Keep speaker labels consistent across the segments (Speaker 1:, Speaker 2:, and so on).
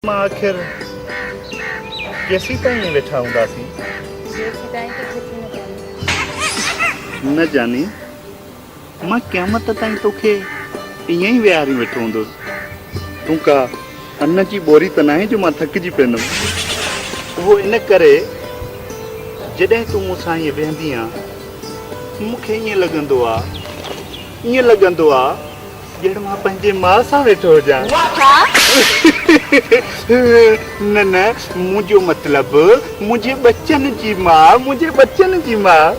Speaker 1: मां आखिर केसी ताईं वेठा हूंदासीं न जानी मां क़यामत ताईं तोखे ईअं ई विहारे वेठो हूंदुसि तूं का अन्न जी ॿोरी त नाहे जो मां थकिजी पवंदुमि उहो इन करे जॾहिं तूं मूंसां ईअं वेहंदी आहीं मूंखे ईअं लॻंदो आहे ॼण मां पंहिंजे माउ सां वेठो हुजां न न मुंहिंजो मतिलबु मुंहिंजे बच्चनि जी माउ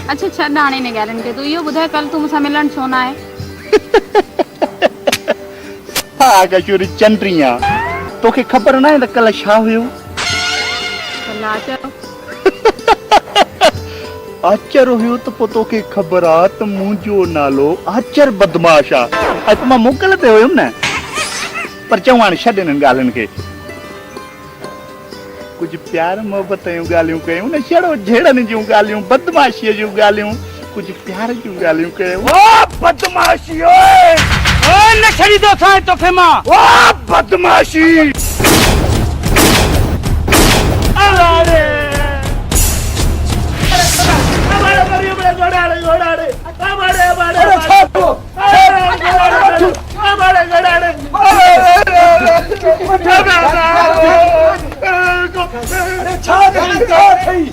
Speaker 2: अच्छा छॾ हाणे हिन ॻाल्हियुनि खे तूं इहो ॿुधाए कल तूं मूंसां मिलण छो न आहे
Speaker 1: हा कशूरी चंड्री आहे तोखे ख़बर न आहे त कल्ह छा हुयो आचर हुयो त पोइ तोखे ख़बर आहे त मुंहिंजो नालो आचर बदमाश आहे ऐं मां मोकल ते हुयुमि न पर चऊं हाणे छॾ हिननि ॻाल्हियुनि खे कुझु प्यार मोहबत जूं ॻाल्हियूं कयूं न छड़ो झेड़नि जूं ॻाल्हियूं बदमाशीअ जूं ॻाल्हियूं कुझु प्यार जूं ॻाल्हियूं कयूं बदमाशी न छॾी थो थाए तोखे मां बदमाशी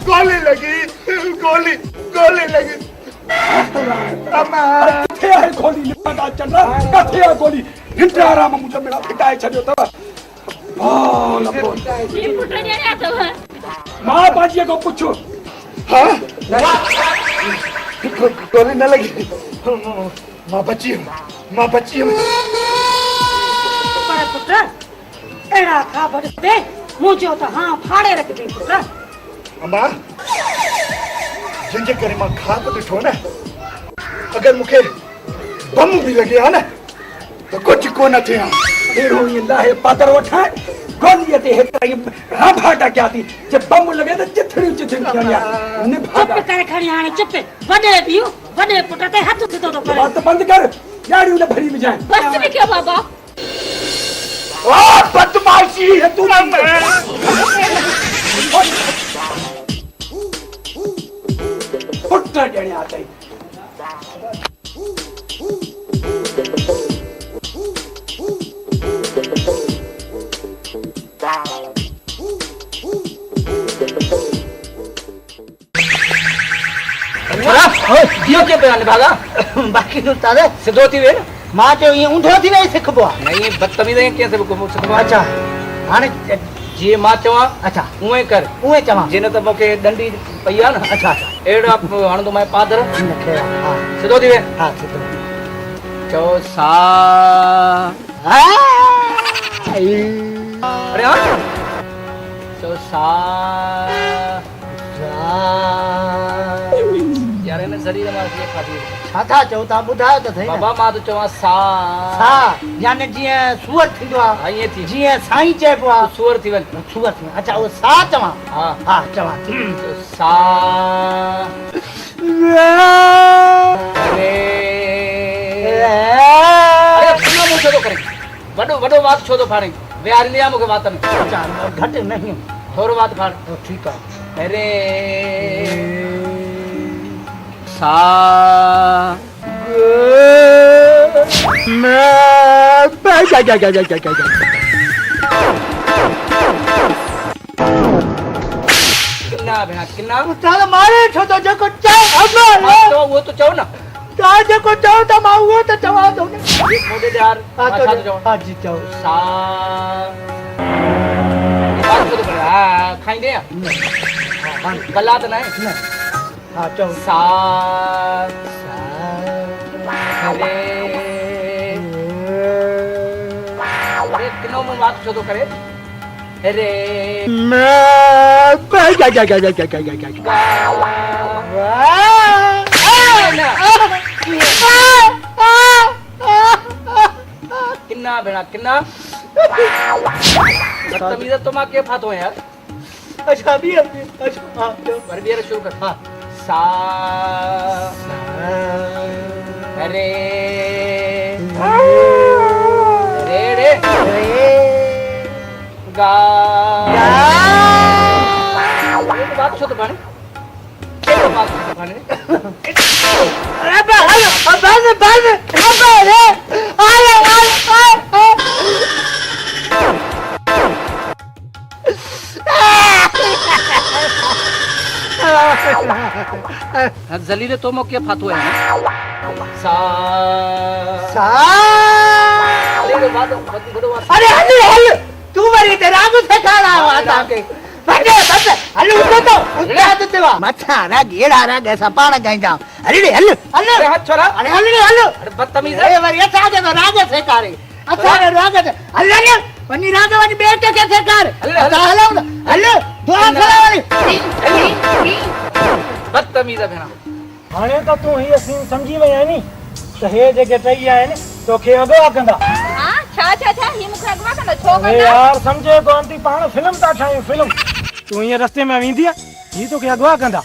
Speaker 1: गोली लगी गोली हिंटाराम मुझे मेरा फिटाए छॾियो अथव मां बाजीअ खां पुछो हाँ गोली न लगी मां बची हुयमि
Speaker 3: पर पुट अहिड़ा ख़बर ते मुंहिंजो त हाँ फाड़े रखिजे पुट
Speaker 1: अम्मा जिनके करे मां ख़्वाब ॾिठो न अगरि मूंखे बम बि लॻे हा न त कुझु कोन थिए
Speaker 4: अहिड़ो ईअं लाहे पादर वठां गोलीअ ते हेतिरा रांभाटा कया थी जे बम लॻे त चिथड़ियूं
Speaker 3: चुप करे खणी हाणे चुप वॾे पुट ते हथ सिधो थो करे
Speaker 4: बात बंदि कर ॾाढ़ियूं न भरी विझाए
Speaker 2: बस भी क्या बाबा
Speaker 1: बदमाशी है तू
Speaker 4: पुट ॾियणे अथई
Speaker 5: दियो के बयान भागा बाकी तो तारे सिधो थी वे मां जो ये ऊंधो थी वे सिखबो नहीं बदतमीज है कैसे को सिखबो अच्छा हाने जे मां चवा अच्छा उए कर उए चवा जिन त मके डंडी पईया ना अच्छा एड़ा हण तो मैं पादर हां सिधो थी वे हां सिधो चो सा अरे हां चो सा यार ने शरीर मार के खाती छाता चौथा बुधायो त थई बाबा मां तो चवा सा याने जिए सुअर थिंदो आ हां ये थी जिए साईं चेबो आ सुअर थी वन सुअर थी अच्छा वो सा चवा हां हां चवा सा अरे पुना मुझे तो करे बड़ो बात छो तो फाड़े व्यार लिया मुके बात में अच्छा घट नहीं थोरो बात फाड़ ठीक है अरे सा किन्ना भेणा किन्ना तार मारे छो तो जको चाह तो वो तो चाहो ना ता जको चाहो त मां वो तो चवा दो मोदे यार अच्छा तो चाहो जी चाहो सा बात तो कर हां खाई दे हां गला तो नहीं हाँ चलो सा अरे किनो में बात छो तो करे अरे किन्ना बेड़ा किन्ना बदतमीज तो मां के फातो है यार अच्छा भी अच्छा हां पर भी शुरू कर हां सा अरे रे रे गा बात छो तो भाने बात छो तो भाने अरे बस अरे जलीले तो मो क्या फातू है सा अरे हल तू मरी ते राग से खाना आता के बटे हल उठो उठा देते वा मच्छा रा गेड़ा रा ऐसा पाण गई जा अरे हल अरे हाथ छोरा अरे हल अरे बदतमीज है मरी अच्छा के तो राग से करे अच्छा रे राग से हल वनी राग वनी बेटे के से कर हल दुआ खड़ा वाली बदतमीज है भेणा
Speaker 6: हाणे तो तू ही सीन समझी वई है नी तो हे जगह टई है ने तो के अगवा कंदा
Speaker 2: हां छा ही मुखे अगवा कंदा छो
Speaker 6: अरे
Speaker 2: कंदा
Speaker 6: यार समझे कोन थी पाण फिल्म ता ठाई फिल्म तू ये रस्ते में वेंदी है ही तो के अगवा कंदा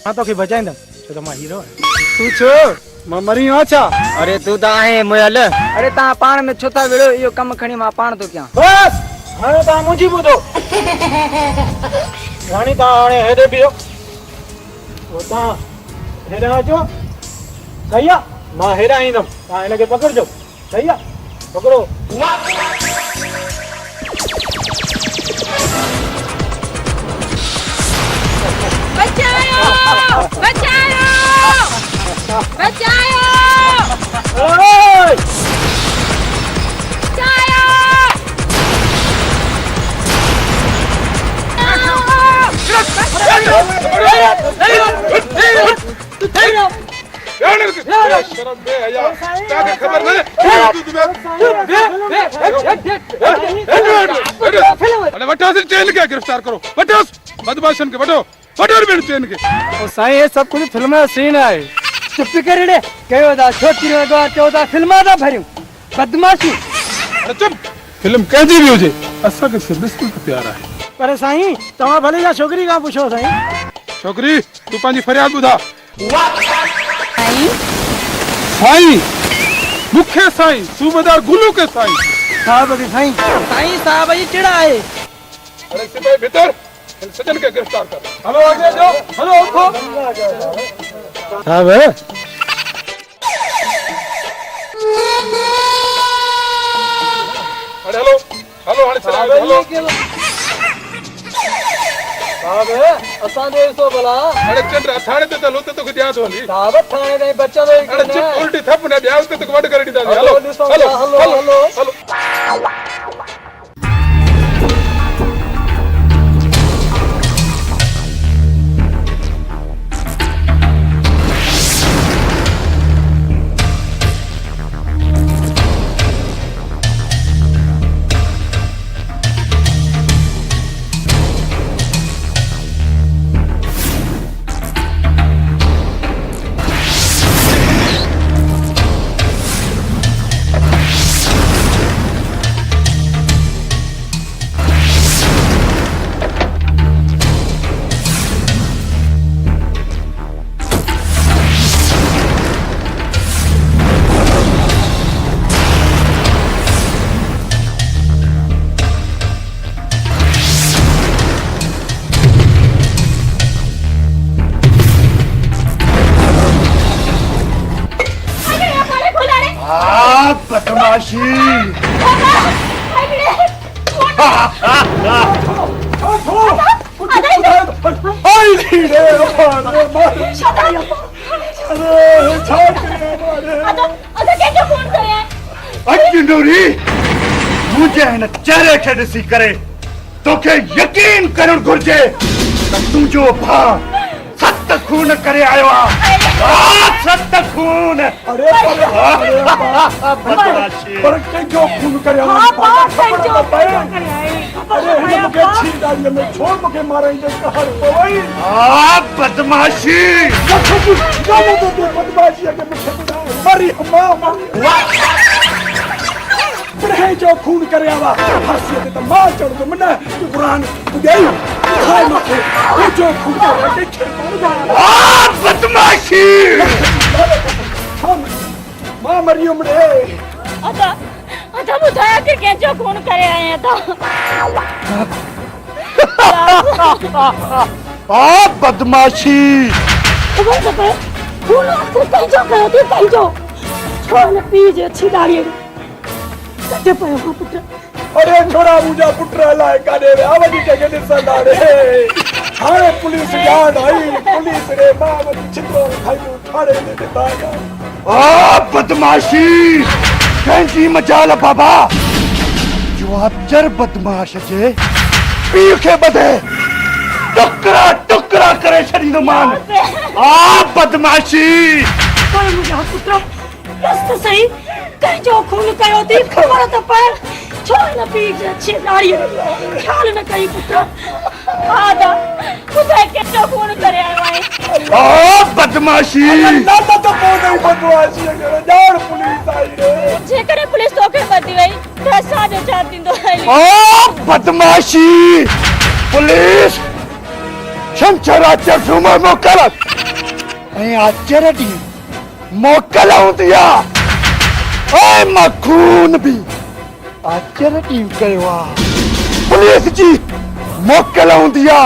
Speaker 6: हां तो के बचाइंदा तो मां हीरो है तू छो मां मरी अच्छा
Speaker 5: अरे तू ता है मोयल अरे ता पाण में छोता वेड़ो यो कम खणी मां पाण तो क्या
Speaker 6: बस हाणे ता मुंजी बुदो रानी ता हाणे हेदे बियो वो ता हेडा जो सही है मां हेडा इंदम ता इनके पकड़जो सही है पकड़ो
Speaker 2: बचाओ बचाओ बचाओ
Speaker 6: ओए
Speaker 7: खबर चेन के गिरफ्तार करो बटो बदमाशन के बटो चेन के
Speaker 6: साईं ये सब कुछ फिल्म में सीन है चुप कर रे कयो दा छोटी रो दो 14 फिल्मा दा भरियो बदमाशी
Speaker 7: अरे चुप फिल्म कैसी भी हो जे असा के बिल्कुल प्यारा है
Speaker 6: पर साईं तवा भले जा छोकरी का पूछो साईं
Speaker 7: छोकरी तू पांजी फरियाद बुधा
Speaker 2: साईं
Speaker 7: साईं मुख्य साईं सूबेदार गुलू के साईं
Speaker 6: साहब के साईं
Speaker 5: साहब ये चिड़ा है
Speaker 7: अरे सिपाही भीतर इन सज्जन के गिरफ्तार कर
Speaker 6: हेलो आगे जाओ हेलो उठो साहब
Speaker 7: अरे हेलो हेलो हाणे चला हेलो
Speaker 6: साहब असां दे सो भला
Speaker 7: अरे चंद्र थाने ते चलो तो दिया तो हली
Speaker 6: साहब थाने दे बच्चा दे
Speaker 7: अरे चुप उल्टी थप ने दिया तो वड कर दी हेलो हेलो हेलो
Speaker 1: बदमाशी मुझे हिन चेहरे खे ॾिसी करे तोखे यकीन करणु घुर्जे त तुंहिंजो भाउ सत खून करे आयो आहे सत खून
Speaker 4: अरे पर जो खून करे अरे मुझे छीन डाली में छोड़ मुझे मारेंगे कहर पवई
Speaker 1: बदमाशी
Speaker 4: बदमाशी के मुझे मरी मां है जो खून करे आवा फांसी ते मार चढ़ तो मना तू कुरान गई खाए मखे जो खून करे के
Speaker 1: बदमाशी
Speaker 4: मां मरियम रे
Speaker 3: अदा बुधाया कि कंहिंजो खून करे आया था
Speaker 1: आ बदमाशी
Speaker 3: खबर तो पे खून आखिर कहीं जो कयो थी कहीं जो छोड़ न पीजे छिदाड़िए कटे पे हो पुत्र
Speaker 4: अरे छोड़ा मुझा पुत्र लाए काने रे आवजी जगह ने सदारे थाने पुलिस जान आई पुलिस रे मावती छितो खाई थाने ने बताया
Speaker 1: आ बदमाशी कैंची मचाल बाबा जो अचर बदमाश जे पी के बदे टुकड़ा टुकड़ा करे शरीर मान आ बदमाशी
Speaker 3: पर मुझा पुत्र कस्त सही कहीं जो खून कयो थी खबर तो पे छोड़ न पीजे छिदाड़िए ख्याल न कहीं पुत्र आदा खुदा के जो खून करे आए
Speaker 1: आ बदमाशी
Speaker 4: ना तो नहीं बदमाशी है जान पुलिस आई रे
Speaker 2: जे करे पुलिस तो के बदी वई दसा जो चार दिन दो आई
Speaker 1: आ बदमाशी पुलिस शंचराचर सुमर मोकल ऐं आचर डी मोकल दिया ऐं मखून भी आचर डी कयो पुलिस जी मोकल दिया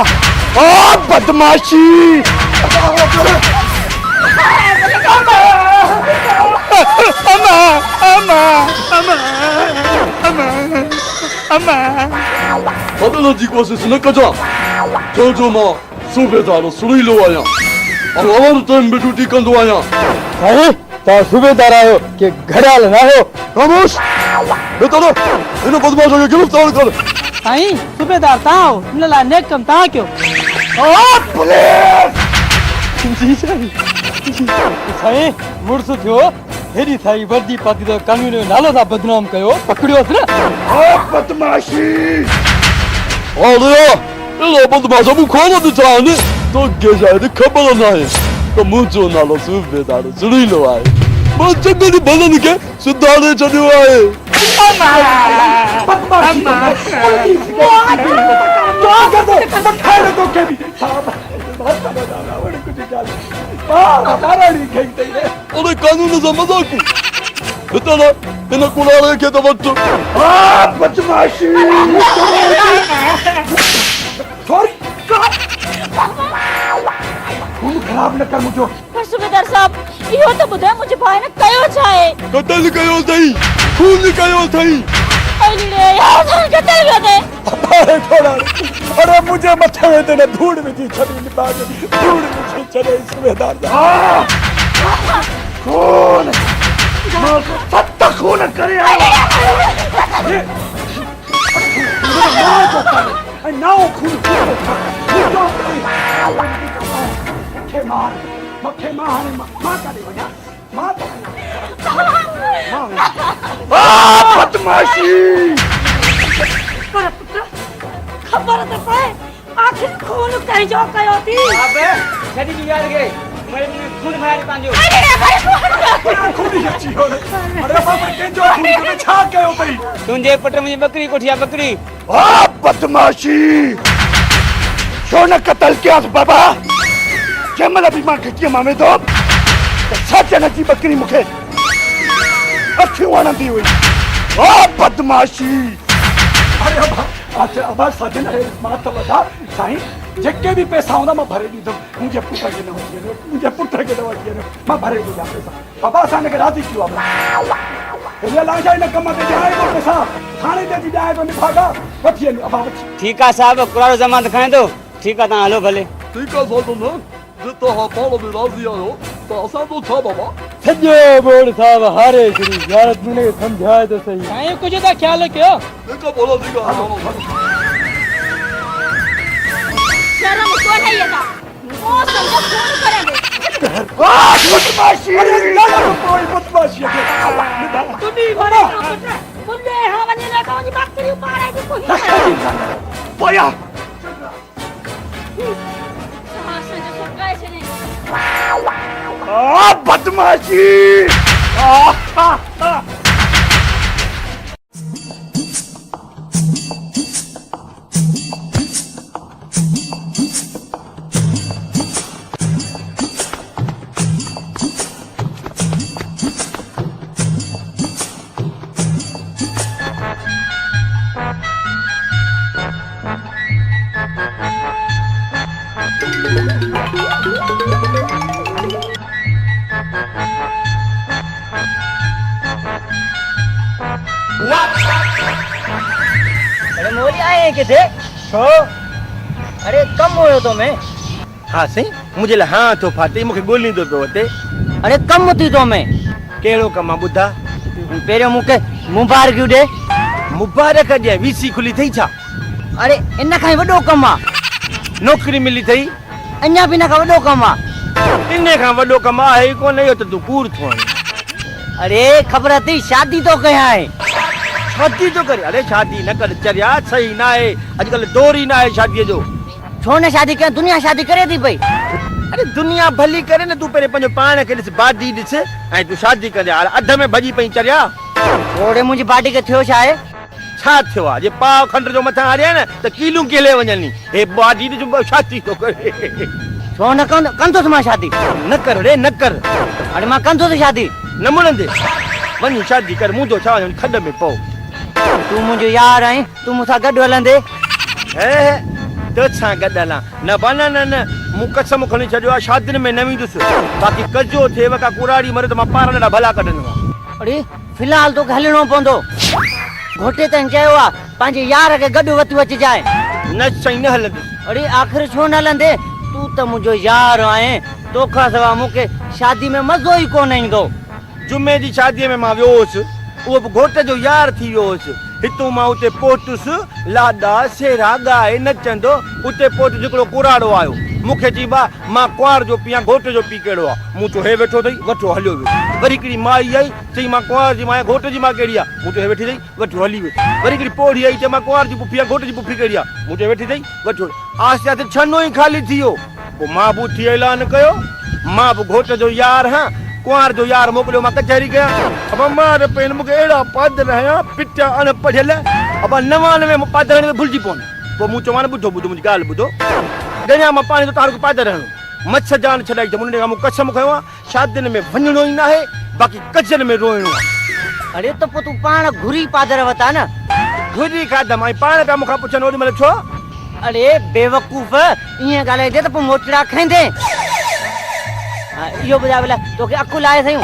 Speaker 1: आ बदमाशी अमा अमा अमा अमा अमा
Speaker 8: 받는 지고서 스나까자 저저마 수배자로 수리로 와야 아마도 좀 배주디 간도 와야
Speaker 6: अरे ता सूबेदार आयो के घड़ाल ना हो
Speaker 8: खामोश बेटा इन बदमाशों को गिरफ्तार कर
Speaker 6: साईं सूबेदार ताओ इनला नेक कम ता क्यों
Speaker 1: आ पुलिस
Speaker 6: जी साईं मुर्सु थियो हेरी साई वर्दी पाती तो कानून में नालो दा बदनाम कयो पकड़ियो न
Speaker 1: आ बदमाशी
Speaker 8: अरे ये बदमाशों को खोना तो चाहने तो गेजाए खबर ना है तो मुझे नालो सुबेदार सुरीलो आए मैं जगह दी बदन के सुधारे चढ़े आए
Speaker 4: बदमाशी तो कर दो खाने तो के भी बात करना बड़ी कुछ गाल तारा नहीं खेलते रे
Speaker 8: अरे कानून से मजाक बेटा ना इन कुलारे के तो बच्चों
Speaker 1: आ बदमाशी
Speaker 4: सॉरी खून खराब न कर मुझे
Speaker 2: पर सूबेदार साहब इहो तो बुधा मुझे भाई ने कयो छाए
Speaker 8: कतल कयो सही खून कयो सही
Speaker 2: अली रे यार कतल गयो थे
Speaker 4: अरे थोड़ा अरे मुझे मथे में तेरे धूड़ में थी छड़ी निकाल धूड़ में चले सूबेदार
Speaker 1: खून सत्ता खून करे
Speaker 4: नाउ खून मखे मार मां का दे बजा मां
Speaker 1: आ बदमाशी
Speaker 3: पर पुत्र खबर तो पे आखिर खून कहीं जो कयो थी
Speaker 5: अबे छड़ी की याद गए मैं खून मार पांजो
Speaker 4: खून अच्छी हो अरे बाप रे के जो खून में छा कयो भई
Speaker 5: तुझे पट मुझे बकरी कोठिया बकरी
Speaker 1: आ बदमाशी छो न कतल किया बाबा केमल भी मां खिची मामे तो सच न जी बकरी मुखे अच्छी वणंदी हुई आ बदमाशी
Speaker 4: अरे अच्छा अब सजन है मात लगा साईं जेके भी पैसा होना मैं भरे दी तो मुझे पुत्र के न हो मुझे पुत्र के न हो मैं भरे दूंगा पैसा बाबा साने के राजी क्यों आप ये ला जाए न कम दे जाए तो पैसा थाने दे दी जाए तो निभागा वठिए अब
Speaker 5: ठीक है साहब कुरारो जमानत खाए दो ठीक है ता हलो भले
Speaker 8: ठीक है सो ना जितना हापालो में राजी आयो तो आसान तो था बाबा
Speaker 6: सजो बोल साहब हारे श्री यार तूने समझाए तो सही साईं कुछ तो ख्याल क्यों
Speaker 8: देखा बोला देखा
Speaker 2: शर्म को नहीं आता वो समझो खून करेंगे
Speaker 1: आ बदमाशी
Speaker 4: अरे ना कोई बदमाशी है
Speaker 3: तू नहीं मरे पुत्र मुझे हमने ना कहो जी बकरी मारे की कोई
Speaker 1: बोया
Speaker 2: समाज से जो सरकार से नहीं
Speaker 1: आ बदमाशी आ
Speaker 5: मोली आए किथे
Speaker 6: छो
Speaker 5: अरे कम होयो तो मैं
Speaker 6: हाँ सही मुझे ला हाँ तो फाटी मुखे गोली दो पे होते
Speaker 5: अरे कम थी तो मैं
Speaker 6: केड़ो कमा बुधा
Speaker 5: पेरे मुके मुबारक दे
Speaker 6: मुबारक जे वीसी खुली थई छा
Speaker 5: अरे इन खां वडो कम आ
Speaker 6: नौकरी मिली थई
Speaker 5: अन्या बिना का वडो कम आ
Speaker 6: इने खां वडो कम आहे कोन यो त तू कूड़ थो
Speaker 5: अरे खबर थी शादी तो कया है
Speaker 6: शादी तो कर अरे शादी न कर चरिया सही ना है आजकल दौर ही ना है शादी जो
Speaker 5: छो ने शादी कर दुनिया शादी करे थी भाई
Speaker 6: अरे दुनिया भली करे न तू पेरे पंजो पाण के दिस बाडी दिस ऐ तू शादी कर यार अध में भजी पई चरिया
Speaker 5: थोड़े मुझी बाडी के थियो छा है
Speaker 6: छा थियो आ जे पाव खंड जो मथा हरिया न त कीलू केले वणनी ए बाडी जो शादी तो करे
Speaker 5: छो न कन तो तुम्हारी शादी
Speaker 6: न कर रे न कर
Speaker 5: अरे मां कन तो शादी
Speaker 6: न मुणंदे वनी शादी कर मुंजो छा खड में पो
Speaker 5: तू मुझे यार आई तू मुसा गड हलंदे
Speaker 6: हे तो छा गडला न बना न मु कसम खणी छडियो शादी में न विंदुस बाकी कजो थे वका कुराड़ी मरे तो मा पारला भला कढनो
Speaker 5: अरे फिलहाल तो हलणो पवंदो घोटे तन चयो आ पांजे यार के गड वत वच जाए
Speaker 6: न सही न हलंदे
Speaker 5: अरे आखिर छो न हलंदे तू तो मुझो यार आए तोखा सवा मुके शादी में मजो ही कोन ईंदो
Speaker 6: जुमे जी शादी में मां वियोस वो घोट जो यार थी वियोस हितू मां उते पोटुस लाडा सेरा गाए नचंदो उते पोट जिकड़ो कुराड़ो आयो मुखे जी बा मां कुआर जो पिया घोट जो पी केड़ो आ मु तो हे वेठो थई वठो हलियो वे वरी किड़ी माई आई चई मां कुआर जी मां घोट जी मां केड़ी आ मु तो हे वेठी थई वठो हली वे वरी किड़ी पोड़ी आई चई मां कुआर जी पुफिया घोट जी पुफी केड़ी आ मु तो वेठी थई वठो आस्ते आस्ते छनो ही खाली थियो पो मां बूठी ऐलान कयो मां बु घोट जो यार हां कुआर जो यार मोकलियो मां कचहरी गया अब मार पेन मुके एड़ा पद रहया पिटा अन पढ़ियल अब 99 पद रहने भूलजी पोन वो मु चवान बुधो बुधो मुजी गाल बुधो गया मां पानी तो तार को पद रहनो मच्छ जान छडाई जमुने मु कसम खयो शादीन में वणनो ही ना है बाकी कचन में रोइनो
Speaker 5: अरे तो तू पाण घुरी पादर वता न
Speaker 6: घुरी खादा माई पाण का मुखा पुछन ओडी मले छो
Speaker 5: अरे बेवकूफ ये गाले दे तो मोटड़ा खेंदे यो बुझा बोला तो के अकुल आए थयूं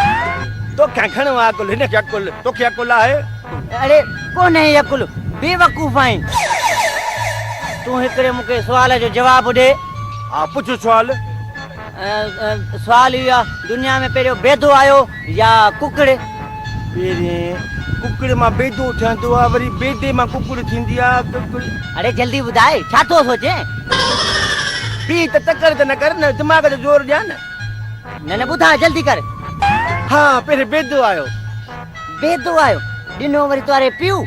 Speaker 6: तो क्या खणो अकुल ने क्या अकुल तो क्या अकुल है
Speaker 5: अरे कोन है अकुल बेवकूफ आई तू एकड़े मुके सवाल जो जवाब दे
Speaker 6: आ पुछ सवाल
Speaker 5: सवाल या दुनिया में पेरो बेदो आयो या कुकड़े
Speaker 6: पेरे कुकड़ मां बेदो थंदो आ वरी बेदे मां कुकड़ थिंदी आ
Speaker 5: अरे जल्दी बुधाए छा तो सोचे
Speaker 6: पी त तकर त न कर न दिमाग जो जोर दिया न
Speaker 5: न बुधा जल्दी कर
Speaker 6: हां पेरे बेदो आयो
Speaker 5: दिनो वरी तोरे पियो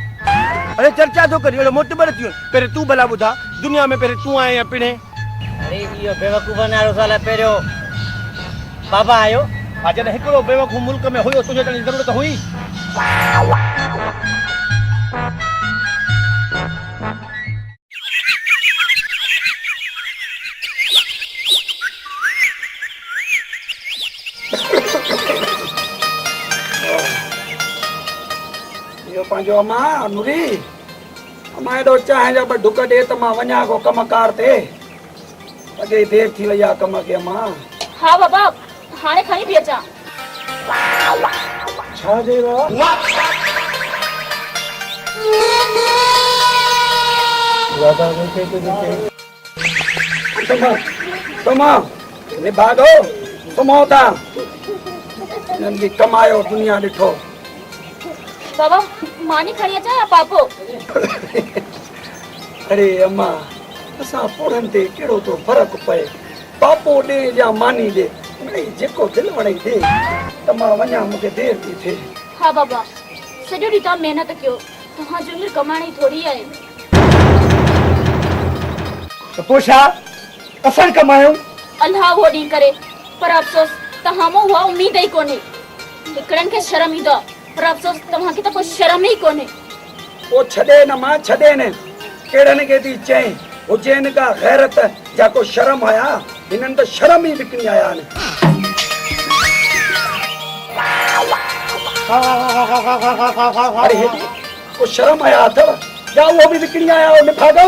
Speaker 6: अरे चर्चा तो करी एड़ो मोटबर थियो पेरे तू भला बुधा दुनिया में पेरे तू आए या पिणे
Speaker 5: अरे यो बेवकूफ नारो साला पेरो बाबा आयो
Speaker 6: आज ने हिकड़ो बेवकूफ मुल्क में होयो तुझे तनी जरूरत हुई
Speaker 4: यो पंजो अम्मा नूरी अम्मा एडो चाहे जब ढुक दे त मां वञा को कमकार ते अगे देर थी वया कम के अम्मा
Speaker 2: हाँ बाबा हाणे खणी भी अचा
Speaker 4: छा जे रो वादा के तमा ने भागो तमोता नंदी कमायो दुनिया दिठो
Speaker 2: बाबा मानी खणी अचा या पापो
Speaker 4: अरे अम्मा असा पोड़न ते केड़ो तो फर्क पए पापो दे या मानी दे नहीं जेको दिल वणे दे तमा वणा मुके देर थी थे
Speaker 2: हाँ बाबा सॼो ॾींहुं तव्हां महिनत कयो तव्हां जो उमिरि कमाइणी थोरी आहे
Speaker 4: तो पोछा असन कमायो
Speaker 2: अल्लाह वो ॾींहुं करे पर अफ़सोस तव्हां मां उहा उम्मीद ई कोन्हे हिकिड़नि खे शर्म ईंदो आहे पर अफ़सोस तव्हांखे त कोई शर्म ई कोन्हे
Speaker 4: ओ छॾे न मां छॾे न केड़न के थी चई हुजेन का गैरत जा को शर्म आया इनन तो शर्म ही विकणी आया न अरे को शर्म आया अथव या वो भी विकणी आया हो भागो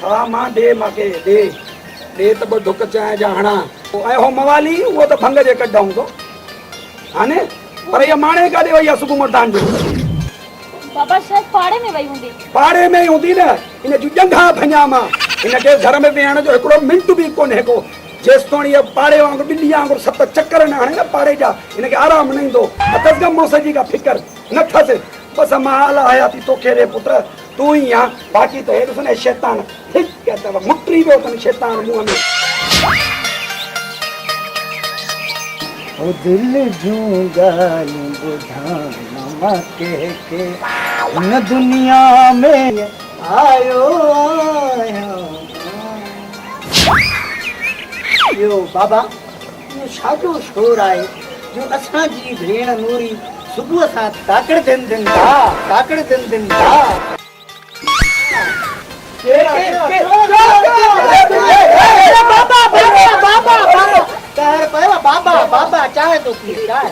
Speaker 4: हाँ मां दे माके दे रे तो ब ढुक चाहे जा हणा ऐं हो मवाली वो तो भंग जे कढाऊं तो हाने पर ये माणे काॾे वई आहे सुबुह मोटान जो
Speaker 2: बाबा शायद पाड़े में वही हूंदी।
Speaker 4: पाड़े में ही हूंदी न इन जूं ॼंघा भञा मां इनखे घर में वेहण जो हिकिड़ो मिंट बि कोन्हे को जेसिताईं इहा पाड़े वांगुरु ॿिली वांगुरु सत चकर न हणे न पाड़े जा इनखे आराम न ईंदो अथसि का मौसजी का फिकर न अथसि बसि मां हलाया थी तोखे रे पुट तूं ई आहे बाक़ी त हे ॾिस न शैतान ठीक अथव मुटरी वियो अथनि शैतान मुंहं में
Speaker 5: ओ दिल जूं ॻाल्हियूं ॿुधाइण मां के हिन दुनिया में आयो आहियां यो बाबा इहो छाजो शोर आहे जो असांजी भेण नूरी सुबुह सां ताकड़ दिन दिन ताकड़ दिन दिन बाबा बाबा चाहे तो पी चाहे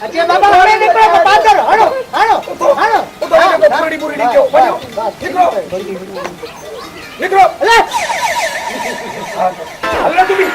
Speaker 5: अच्छा बाबा हणे निकलो पादर हणो हणो हणो
Speaker 4: बुरी बुरी निकलो वञो निकलो निकलो हल तू भी